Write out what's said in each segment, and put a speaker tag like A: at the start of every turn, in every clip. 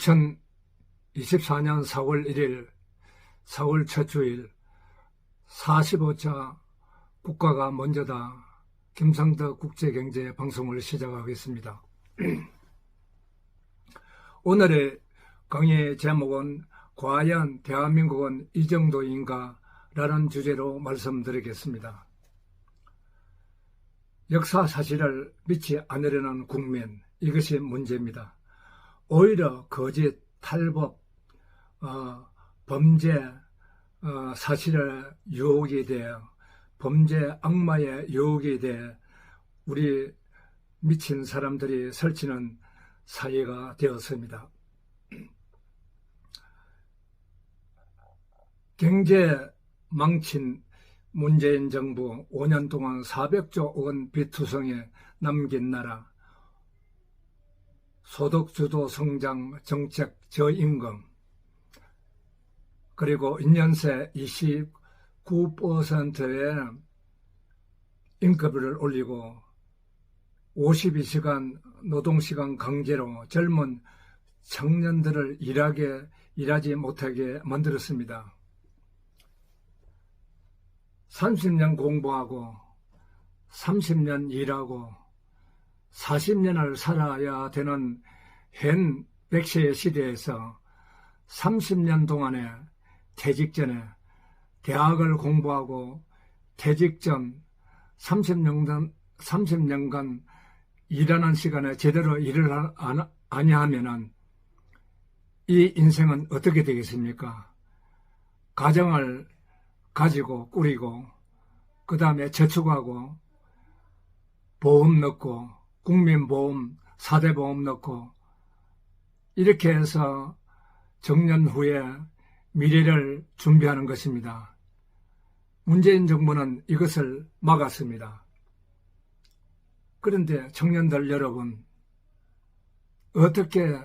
A: 2024년 4월 1일 서울 첫 주일 45차 국가가 먼저다 김상덕 국제경제방송을 시작하겠습니다. 오늘의 강의 제목은 과연 대한민국은 이 정도인가? 라는 주제로 말씀드리겠습니다. 역사 사실을 믿지 않으려는 국민, 이것이 문제입니다. 오히려 거짓, 탈법, 범죄, 사실의 유혹에 대해, 범죄, 악마의 유혹에 대해 우리 미친 사람들이 설치는 사회가 되었습니다. 경제 망친 문재인 정부 5년 동안 400조 원 빚투성에 남긴 나라, 소득주도 성장 정책 저임금, 그리고 1년새 29%의 임금을 올리고 52시간 노동시간 강제로 젊은 청년들을 일하지 못하게 만들었습니다. 30년 공부하고 30년 일하고 40년을 살아야 되는 현 100세의 시대에서 30년 동안에 퇴직 전에 대학을 공부하고 퇴직 전 30년간 일하는 시간에 제대로 일을 아니하면은 이 인생은 어떻게 되겠습니까? 가정을 가지고 꾸리고 그 다음에 저축하고 보험 넣고 국민보험 4대 보험 넣고 이렇게 해서 정년 후에 미래를 준비하는 것입니다. 문재인 정부는 이것을 막았습니다. 그런데 청년들 여러분, 어떻게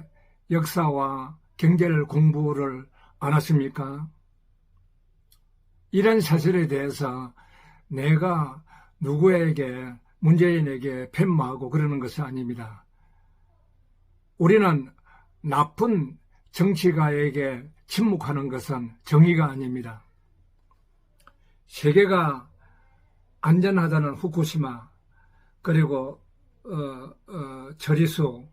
A: 역사와 경제를 공부를 안 하십니까? 이런 사실에 대해서 내가 누구에게 문재인에게 팻마하고 그러는 것이 아닙니다. 우리는 나쁜 정치가에게 침묵하는 것은 정의가 아닙니다. 세계가 안전하다는 후쿠시마, 그리고 처리수,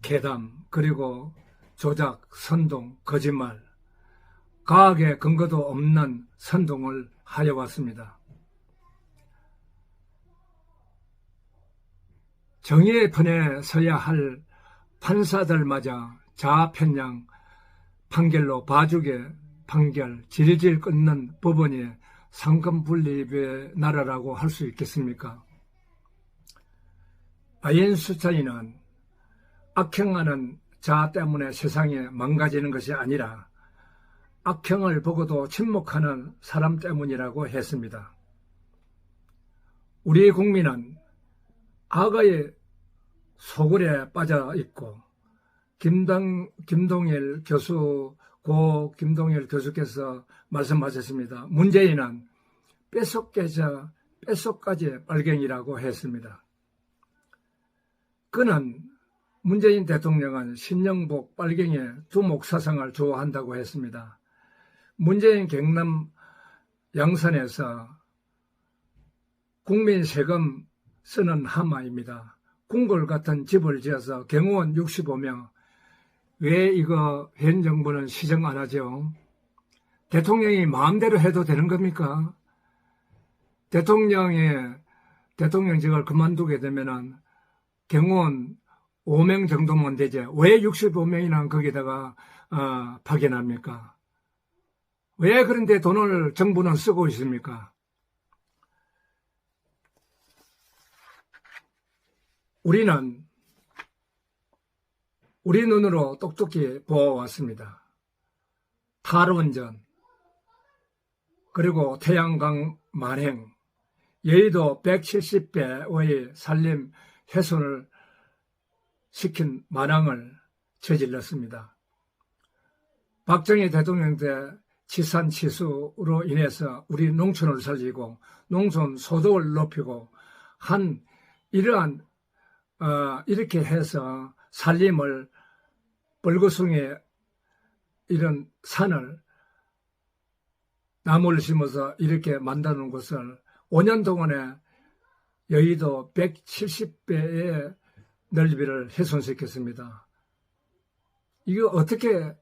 A: 괴담, 그리고 조작, 선동, 거짓말, 과학의 근거도 없는 선동을 하여왔습니다. 정의의 편에 서야 할 판사들마저 자아편향 판결로 봐주게 판결, 질질 끊는 법원이 상권분립의 나라라고 할 수 있겠습니까? 아인슈타인은 악행하는 자 때문에 세상이 망가지는 것이 아니라 악행을 보고도 침묵하는 사람 때문이라고 했습니다. 우리 국민은 악의 소굴에 빠져 있고 김동일 교수께서 말씀하셨습니다. 문재인은 뼛속까지 빨갱이라고 했습니다. 그는 문재인 대통령은 신영복 빨갱이의 두목 사상을 좋아한다고 했습니다. 문재인 경남 양산에서 국민 세금 쓰는 하마입니다. 궁궐 같은 집을 지어서 경호원 65명. 왜 이거 현 정부는 시정 안 하죠? 대통령이 마음대로 해도 되는 겁니까? 대통령직을 그만두게 되면은 경호원 5명 정도면 되죠. 왜 65명이나 거기다가 파견합니까? 왜 그런데 돈을 정부는 쓰고 있습니까? 우리는 우리 눈으로 똑똑히 보아왔습니다. 탈원전, 그리고 태양광 만행, 여의도 170배의 산림 훼손을 시킨 만행을 저질렀습니다. 박정희 대통령 때 지산치수로 인해서 우리 농촌을 살리고 농촌 소득을 높이고 이러한 이렇게 해서 살림을 벌거숭이 이런 산을 나무를 심어서 이렇게 만드는 것을 5년 동안에 여의도 170배의 넓이를 훼손시켰습니다. 이거 어떻게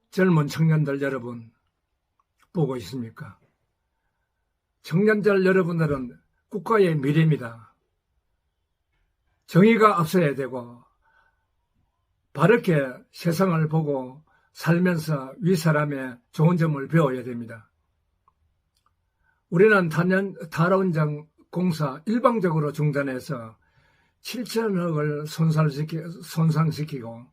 A: 젊은 청년들 여러분 보고 있습니까? 청년들 여러분들은 국가의 미래입니다. 정의가 앞서야 되고 바르게 세상을 보고 살면서 윗사람의 좋은 점을 배워야 됩니다. 우리는 탈원전 공사 일방적으로 중단해서 7천억을 손상시키고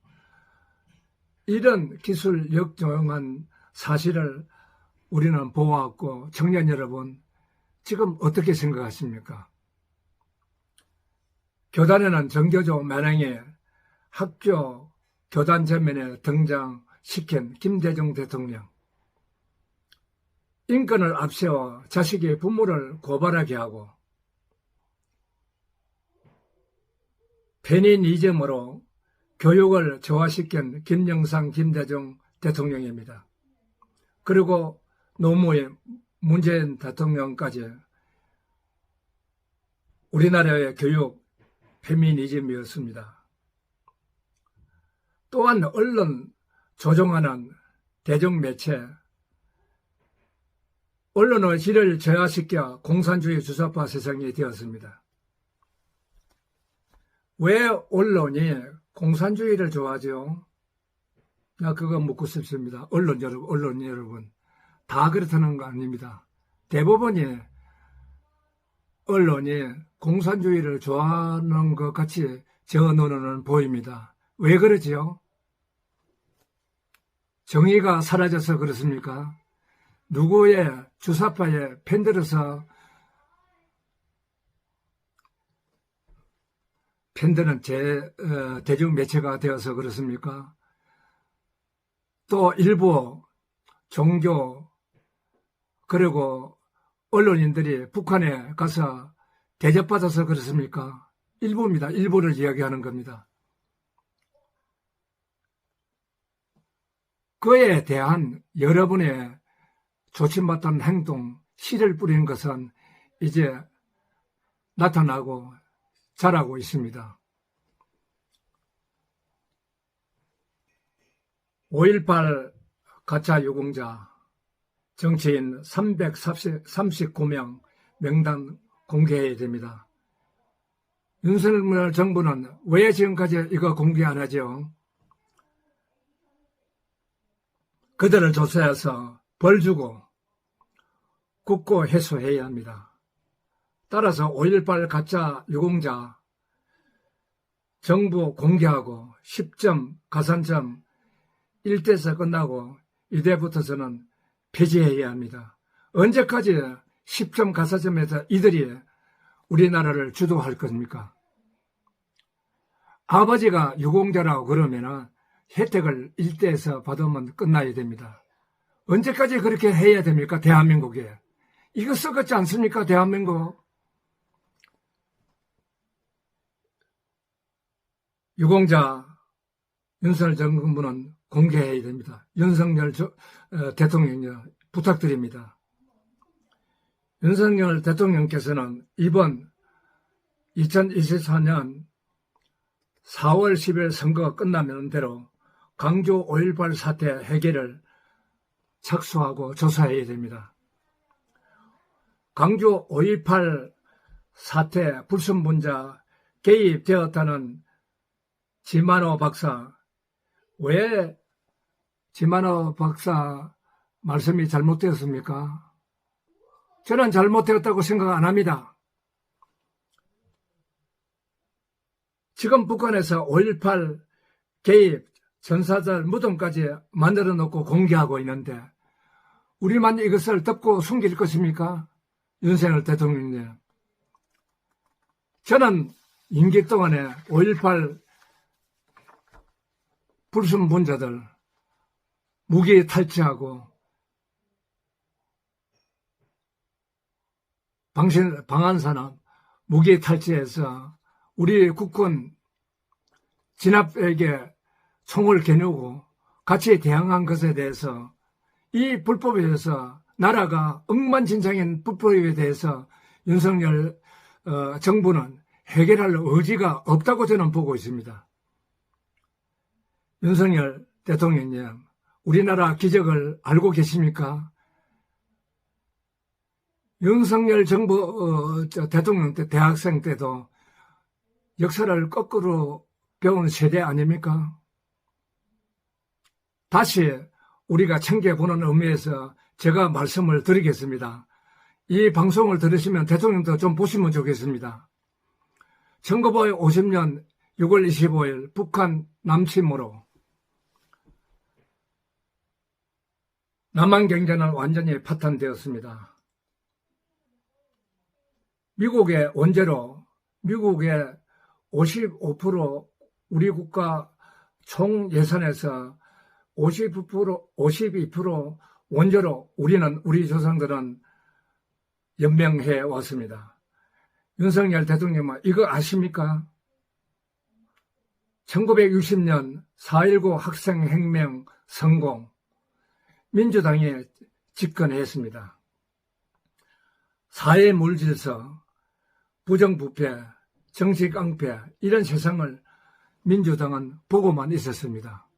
A: 이런 기술 역정한 사실을 우리는 보아왔고 청년 여러분 지금 어떻게 생각하십니까? 교단에는 정교조 만행에 학교 교단 전면에 등장시킨 김대중 대통령 인권을 앞세워 자식의 부모를 고발하게 하고 페미니즘으로 교육을 조화시킨 김영삼 김대중 대통령입니다. 그리고 노무현 문재인 대통령까지 우리나라의 교육 페미니즘이었습니다. 또한 언론 조종하는 대중매체 언론의 질을 저하시켜 공산주의 주사파 세상이 되었습니다. 왜 언론이 공산주의를 좋아하죠? 나 그거 묻고 싶습니다. 언론 여러분. 다 그렇다는 거 아닙니다. 대부분이 언론이 공산주의를 좋아하는 것 같이 저 눈에는 보입니다. 왜 그러지요? 정의가 사라져서 그렇습니까? 누구의 주사파에 편들어서 편드는 대중매체가 되어서 그렇습니까? 또 일부 종교 그리고 언론인들이 북한에 가서 대접받아서 그렇습니까? 일부입니다. 일부를 이야기하는 겁니다. 그에 대한 여러분의 조침받던 행동, 씨를 뿌리는 것은 이제 나타나고 자라고 있습니다. 5.18 가짜 유공자 정치인 339명 명단 공개해야 됩니다. 윤석열 정부는 왜 지금까지 이거 공개 안 하죠? 그들을 조사해서 벌 주고 국고 해소해야 합니다. 따라서 5.18 가짜 유공자 정부 공개하고 10점 가산점 1대에서 끝나고 이대부터서는 폐지해야 합니다. 언제까지 10점 가산점에서 이들이 우리나라를 주도할 겁니까? 아버지가 유공자라고 그러면 혜택을 1대에서 받으면 끝나야 됩니다. 언제까지 그렇게 해야 됩니까? 대한민국에. 이거 썩었지 않습니까? 대한민국. 유공자 윤석열 정부는 공개해야 됩니다. 윤석열 대통령 부탁드립니다. 윤석열 대통령께서는 이번 2024년 4월 10일 선거가 끝나면 대로 광주 5.18 사태 해결을 착수하고 조사해야 됩니다. 광주 5.18 사태 불순분자 개입되었다는 지만호 박사, 왜 지만호 박사 말씀이 잘못되었습니까? 저는 잘못되었다고 생각 안 합니다. 지금 북한에서 5.18 개입 전사들 무덤까지 만들어 놓고 공개하고 있는데 우리만 이것을 덮고 숨길 것입니까? 윤석열 대통령님. 저는 임기 동안에 5.18 불순분자들 무기 탈취하고 방한산업 무기 탈취해서 우리 국군 진압에게 총을 겨누고 같이 대항한 것에 대해서 이 불법에 대해서 나라가 억만진창인 불법에 대해서 윤석열 정부는 해결할 의지가 없다고 저는 보고 있습니다. 윤석열 대통령님, 우리나라 기적을 알고 계십니까? 윤석열 정부 대통령 때 대학생 때도 역사를 거꾸로 배운 세대 아닙니까? 다시 우리가 챙겨보는 의미에서 제가 말씀을 드리겠습니다. 이 방송을 들으시면 대통령도 좀 보시면 좋겠습니다. 1950년 6월 25일 북한 남침으로 남한 경제는 완전히 파탄되었습니다. 미국의 원재로 미국의 55% 우리 국가 총 예산에서 52% 원재로 우리 조상들은 연명해 왔습니다. 윤석열 대통령은 이거 아십니까? 1960년 4.19 학생혁명 성공, 민주당이 집권했습니다. 사회 물질서, 부정부패, 정치 깡패 이런 세상을 민주당은 보고만 있었습니다.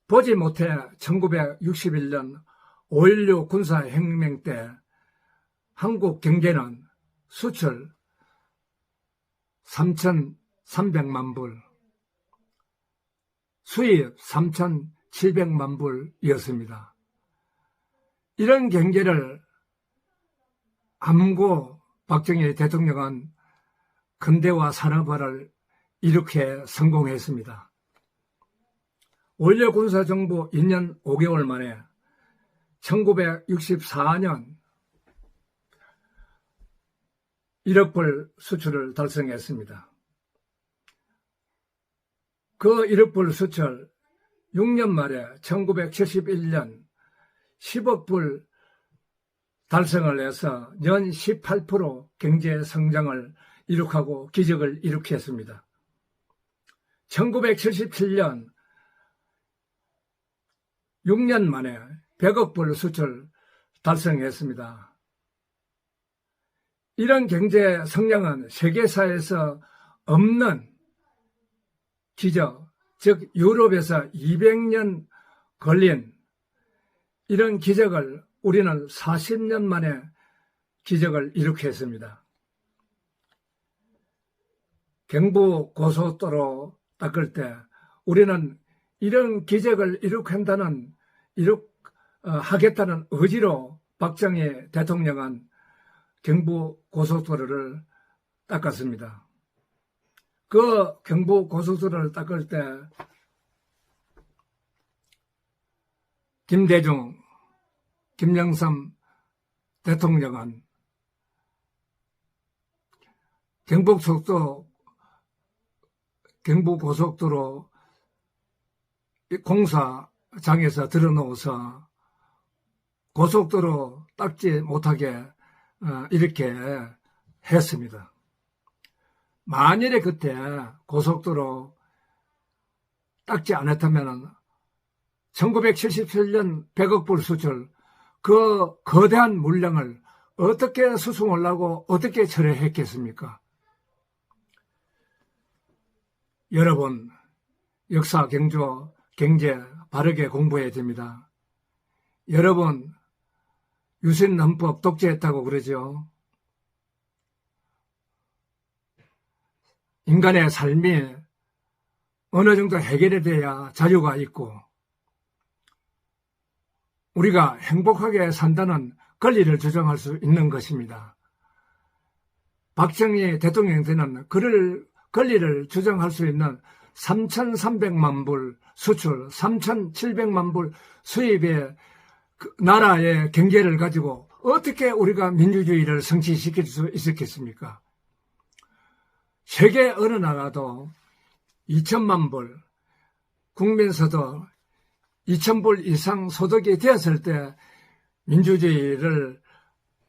A: 보지 못해 1961년 5.16 군사혁명 때 한국 경제는 수출 3,300만 불, 수입 3,700만 불이었습니다. 이런 경제를 암고 박정희 대통령은 근대화 산업화를 이렇게 성공했습니다. 5.16 군사정부 2년 5개월 만에 1964년 1억 불 수출을 달성했습니다. 그 1억 불 수출 6년 만에 1971년 10억 불 달성을 해서 연 18% 경제 성장을 이룩하고 기적을 일으켰습니다. 1977년 6년 만에 100억 불 수출 달성했습니다. 이런 경제 성장은 세계사에서 없는 기적, 즉 유럽에서 200년 걸린 이런 기적을 우리는 40년 만에 기적을 일으켰습니다. 경부 고속도로 닦을 때 우리는 이런 기적을 하겠다는 의지로 박정희 대통령은 경부 고속도로를 닦았습니다. 그 경부 고속도로를 닦을 때 김대중, 김영삼 대통령은 경부 고속도로 공사장에서 들어놓아서 고속도로 닦지 못하게 이렇게 했습니다. 만일에 그때 고속도로 닦지 않았다면 1977년 100억 불 수출 그 거대한 물량을 어떻게 수송을 하고 어떻게 처리했겠습니까? 여러분, 역사 경조 경제 바르게 공부해야 됩니다. 여러분, 유신헌법 독재했다고 그러죠. 인간의 삶이 어느 정도 해결이 돼야 자유가 있고 우리가 행복하게 산다는 권리를 주장할 수 있는 것입니다. 박정희 대통령 때는 그 권리를 주장할 수 있는 3,300만 불 수출, 3,700만 불 수입의 나라의 경제를 가지고 어떻게 우리가 민주주의를 성취시킬 수 있었겠습니까? 세계 어느 나라도 2천만 불, 국민소득 2,000불 이상 소득이 되었을 때 민주주의를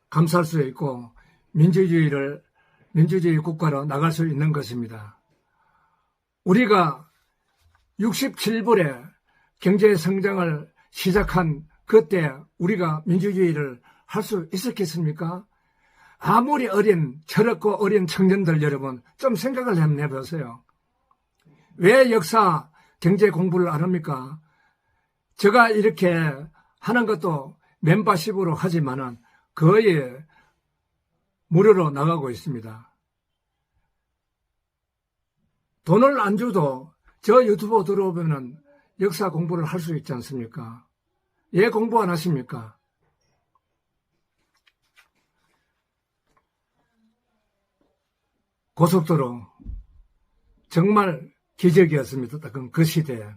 A: 감수할 수 있고 민주주의 국가로 나갈 수 있는 것입니다. 우리가 67불에 경제 성장을 시작한 그때 우리가 민주주의를 할 수 있었겠습니까? 아무리 철없고 어린 청년들 여러분 좀 생각을 한번 해보세요. 왜 역사 경제 공부를 안 합니까? 제가 이렇게 하는 것도 멤버십으로 하지만은 거의 무료로 나가고 있습니다. 돈을 안 줘도 저 유튜브 들어오면은 역사 공부를 할 수 있지 않습니까? 왜 공부 안 하십니까? 고속도로 정말 기적이었습니다. 그 시대에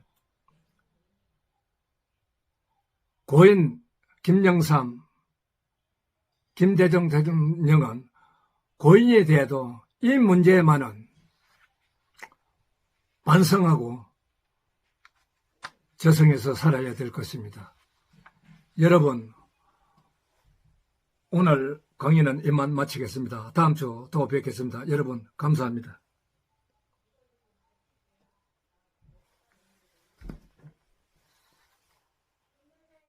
A: 고인 김영삼, 김대중 대통령은 고인에 대해도 이 문제에만은 반성하고 저성해서 살아야 될 것입니다. 여러분, 오늘 강의는 이만 마치겠습니다. 다음 주 또 뵙겠습니다. 여러분 감사합니다.